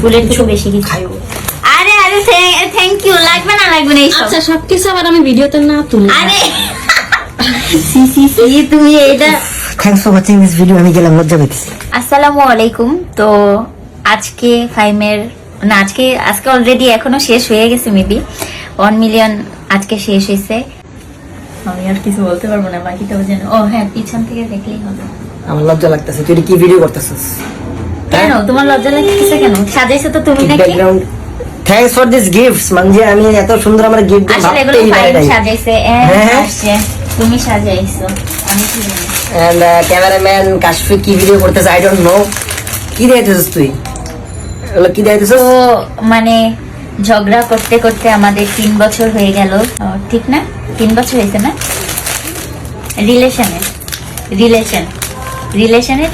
ফুলের থেকে বেশি কিছু খাইবো। আরে আরে থ্যাংক ইউ, লাগবে না এইসব। আচ্ছা সবকিছু আবার আমি ভিডিওতে না তুলি। আরে সি তুমি এটা thanks for watching this video. আমি গেলাম, লজ্জা পেয়েছি। আসসালামু আলাইকুম। তো আজকে ফাইমের না আজকে অলরেডি এখনো শেষ হয়ে গেছে, মেবি 1 মিলিয়ন আজকে শেষ হয়েছে। আমি আর কিছু বলতে পারবো না, বাকিটাও জানো। ও হ্যাঁ, পিছন থেকে দেখলেই হবে। আমার লজ্জা লাগতেছে। তুই কি ভিডিও করতেছিস? কেন তোমার লজ্জা লাগতেছে কেন? সাজাইছো তো তুমি নাকি? Background thanks for this gifts. মানে আমি এত সুন্দর আমার গিফট আসলে এগুলো ফাইম সাজাইছে। আসছে তুমি সাজাইছো, আমি কি জানি। এন্ড ক্যামেরাম্যান কাশফি কি ভিডিও করতেছে আই ডোন্ট নো। কি দিতেছিস তুই? এগুলো কি দিতেছিস? তো মানে ঝগড়া করতে করতে আমাদের 3 বছর হয়ে গেল, ঠিক না? 3 বছর হয়েছে না রিলেশনে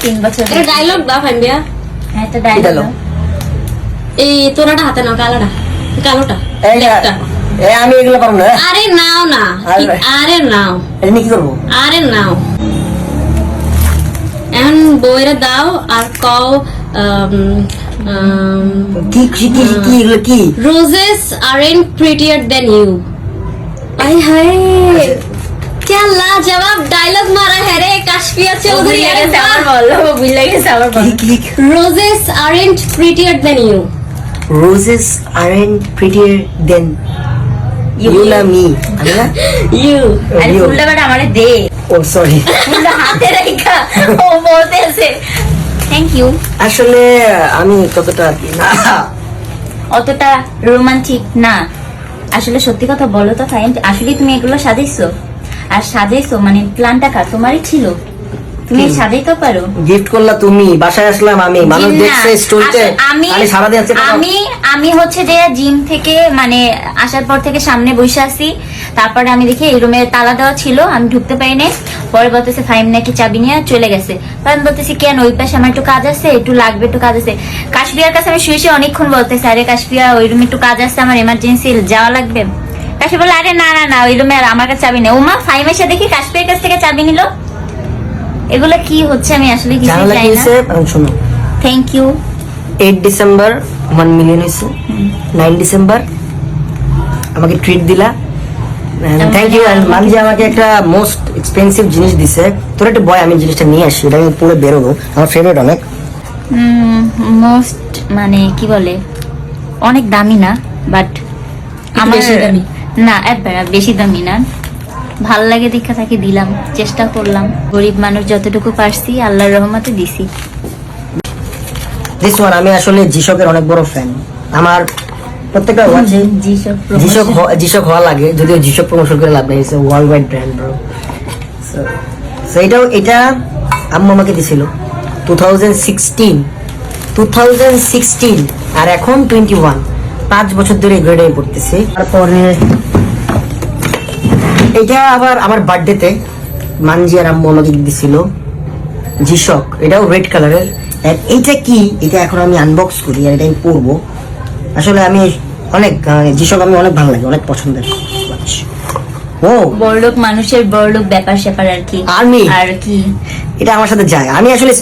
3 বছর। এটা ডায়লগ দাও ফাইমিয়া। হ্যাঁ, এটা ডায়লগ। এই তোরাটা হাতে নাও, কালোটা এই লেফটটা। আমি এগুলো পারবো না। আরে নাও না, আরে নাও, এটা নিয়ে কি করবো? আরে নাও। এখন বইরে দাও আর কও কি কি কি কি এগুলো কি? roses aren't prettier than you। আই হায়, क्या लाजवाब डायलॉग मारा है रे काशफिया चौधरी। अरे আমার বলো, বুঝলে গেছে আমার বলো। কি roses aren't prettier than you। roses aren't prettier than you না me? আমি না you। আরে You. ফুলটা বাট আমারে দে, ও সরি। ফুলটা হাতে রাখা ও বলতেছে থ্যাংক ইউ। আসলে আমি ততটা আর কি না। অতটা রোমান্টিক না। আসলে সত্যি কথা বলো তো ফাইন, আসলে তুমি এগুলো সাজাইছো? আর সাজাইছো মানে প্ল্যানটা কার? তোমারই ছিল? তুমি সাজাইতে পারো? গিফট করলা তুমি, বাসায় আসলাম আমি, মানুষ না, দেখছে স্টোরিতে। আমি সারা দিন আছে আমি হচ্ছে যে জিম থেকে মানে আসার পর থেকে সামনে বসে আছি, তারপরে আমি দেখি এই রুমে তালা দেওয়া ছিল, আমি ঢুকতে পারি নাই। পরে বলতেছে ফাইম নাকি চাবি নিয়ে চলে গেছে। আমি বলতেছি কেন, ওই পাশে আমার একটু কাজ আছে, একটু লাগবে, একটু কাজ আছে। কাশপিয়ার কাছে আমি শুয়ে অনেকক্ষণ বলতেছি, আরে কাশপিয়া ওই রুমে একটু কাজ আছে, আমার এমার্জেন্সি যাওয়া লাগবে। কাশি বলে আরে না না না, ওই রুমে আর আমার কাছে চাবি নেই। ওমা ফাইম এসে দেখি কাশপিয়ার কাছ থেকে চাবি নিল। এগুলো কি হচ্ছে আমি আসলে কিছু জানালা চাই কি না। হইছে? শুনো, থ্যাংক ইউ। 8 ডিসেম্বর 1 মিলিয়ন হয়েছে। 9 ডিসেম্বর আমাকে ট্রিট দিলা, থ্যাংক ইউ। এন্ড মানজি আমাকে একটা মোস্ট এক্সপেন্সিভ জিনিস দিছে। তোর একটা বয়, আমি জিনিসটা নিয়ে আসি, এটা আমি পুরো বেরোবো, আমার ফেভারিট অনেক। মোস্ট মানে কি বলে, অনেক দামি না, বাট আমার বেশি দামি। না, বেশি দামি না, ভাল লাগে দেখা তাকে দিলাম, চেষ্টা করলাম। গরিব মানুষ যতটুকু পারছি আল্লাহর রহমতে দিছি। দিস ওয়ান, আমি আসলে জিশকের অনেক বড় ফ্যান। আমার প্রত্যেকটা ওয়াচে জিশক হওয়া লাগে, যদিও জিশক প্রমোশন করে লাভ নেই, world wide brand bro. So এটা আম্মু আমাকে দিছিল 2016 আর এখন 21, 5 বছর ধরে গ্রেডে পড়তেছি। তারপরে এটা আবার আমার বার্থডেতে মানজি আর আম্মু আমাকে দিছিল জিশক, এটাও রেড কালারের। আর এইটা কি, এটা এখন আমি আনবক্স করি আর এটা আমি পরবো। আসলে আমি অনেক জিশক আমি অনেক ভালো লাগে, অনেক পছন্দের। ও বড়লোক মানুষের বড়লোক ব্যাপার স্যাপার আর কি। আর্মি আর কি এটা আমার সাথে যায়। আমি আসলে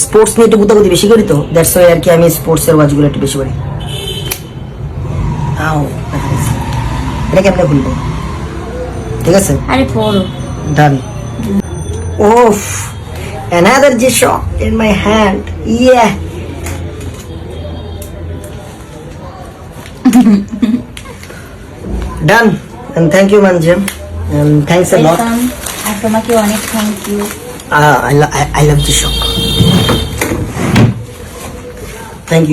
স্পোর্টস নিয়ে একটু গুতাগুতি বেশি করি, তো দ্যাটস ওয়াই আর কি আমি স্পোর্টস এর ওয়াচগুলো একটু বেশি করি। এটা কেমনে খুলবো? ঠিক আছে, আরে পড়ো। ডান। ওফ, another G-Shock in my hand. Yeah. Done. And thank you, Manjam. And thanks a lot. Welcome. আর তোমাকে অনেক thank you. I love G-Shock. Thank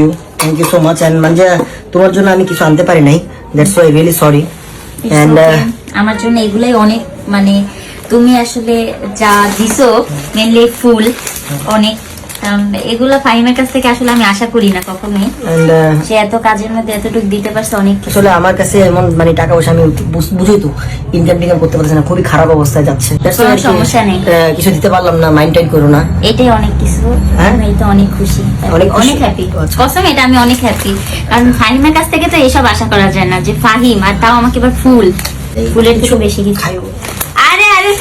you so much. And Manja, তোমার জন্য আমি কিছু আনতে পারি নাই, that's why really sorry. And আমার জন্য এগুলাই অনেক, মানে তুমি আসলে যা দিছো মেনলি ফুল অনেক, এগুলো ফাহিমের কাছ থেকে আসলে আমি আশা করি না কখনোই। and সে এত কাজের মধ্যে এতটুকু দিতে পারছে অনেক কিছু। আসলে আমার কাছে এমন মানে টাকা পয়সা আমি বুঝই তো, ইনকাম করতে পারছি না, খুবই খারাপ অবস্থায় যাচ্ছে। That's why কোনো আর কি, সমস্যা নেই। কিছু দিতে পারলাম না, মাইন্ড টাইট করো না। এটাই অনেক কিছু, হ্যাঁ? আমি তো অনেক খুশি, অনেক খুশি? অনেক হ্যাপি। আচ্ছা। কসম, এটা আমি অনেক হ্যাপি, কারণ ফাহিমের কাছ থেকে তো এসব আশা করা যায় না, যে ফাহিম আর তাও আমাকে এবার ফুলের থেকে বেশি কিছু। খাইও। আরে আরে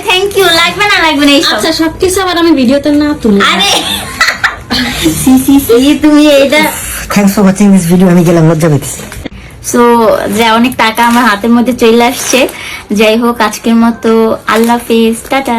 থ্যাংক ইউ, লাগবে না এইসব। আচ্ছা সবকিছু আবার আমি ভিডিওতে না তুলি। আরে সি তুমি এটা thanks for watching this video. আমি গেলাম, লজ্জা পেতেছি। সো যে অনেক টাকা আমার হাতের মধ্যে চলে আসছে। যাই হোক, আজকের মতো আল্লাহ হাফিজ, টাটা।